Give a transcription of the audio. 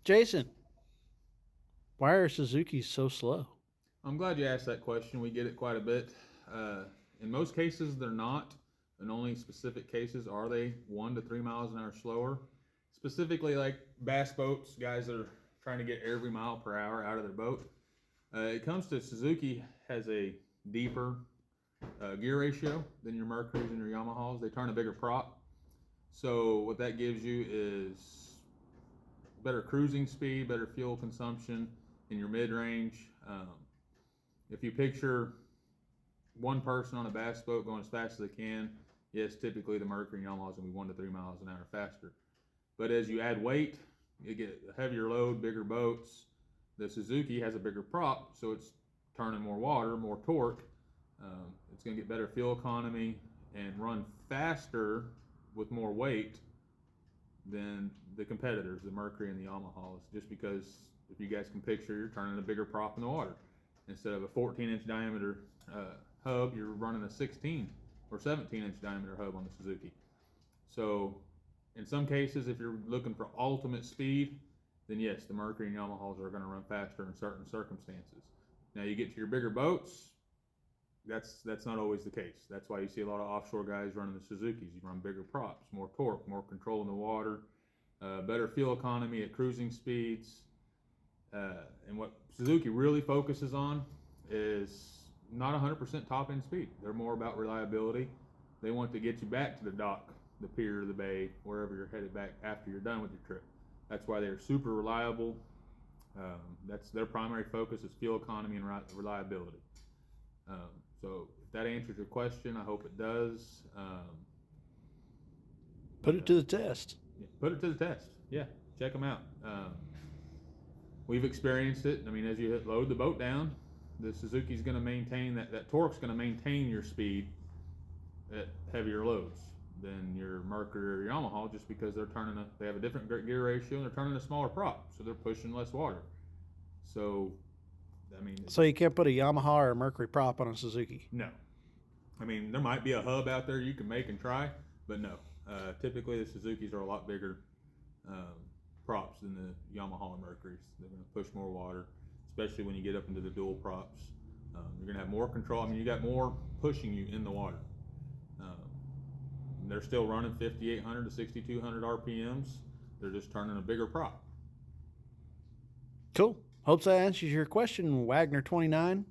Jason, why are Suzuki's so slow? I'm glad you asked that question. We get it quite a bit. In most cases, they're not. In only specific cases are they 1 to 3 miles an hour slower. Specifically, like bass boats, guys that are trying to get every mile per hour out of their boat. It comes to Suzuki has a deeper gear ratio than your Mercury's and your Yamahas. They turn a bigger prop. So what that gives you is better cruising speed, better fuel consumption in your mid range. If you picture one person on a bass boat going as fast as they can, yes, typically the Mercury and Yamaha is going to be 1 to 3 miles an hour faster. But as you add weight, you get a heavier load, bigger boats. The Suzuki has a bigger prop, so it's turning more water, more torque. It's going to get better fuel economy and run faster with more weight than the competitors, the Mercury and the Yamahas, just because if you guys can picture, you're turning a bigger prop in the water. Instead of a 14-inch diameter hub, you're running a 16 or 17-inch diameter hub on the Suzuki. So in some cases, if you're looking for ultimate speed, then yes, the Mercury and Yamahas are going to run faster in certain circumstances. Now you get to your bigger boats, that's not always the case. That's why you see a lot of offshore guys running the Suzukis. You run bigger props, more torque, more control in the water, better fuel economy at cruising speeds. And what Suzuki really focuses on is not 100% top end speed. They're more about reliability. They want to get you back to the dock, the pier, the bay, wherever you're headed back after you're done with your trip. That's why they're super reliable. That's their primary focus is fuel economy and reliability. So if that answers your question, I hope it does. Put it to the test. Yeah, put it to the test. Yeah, check them out. We've experienced it. I mean, as you load the boat down, the Suzuki's going to maintain that torque's going to maintain your speed at heavier loads than your Mercury or Yamaha, just because they have a different gear ratio and they're turning a smaller prop, so they're pushing less water. So, I mean, So you can't put a Yamaha or a Mercury prop on a Suzuki. no. I mean, there might be a hub out there you can make and try, but no. Typically, the Suzukis are a lot bigger props than the Yamaha and Mercuries. They're going to push more water, especially when you get up into the dual props. You're going to have more control. I mean, you got more pushing you in the water. They're still running 5,800 to 6,200 RPMs. They're just turning a bigger prop. Cool. Hopes that answers your question, Wagner 29.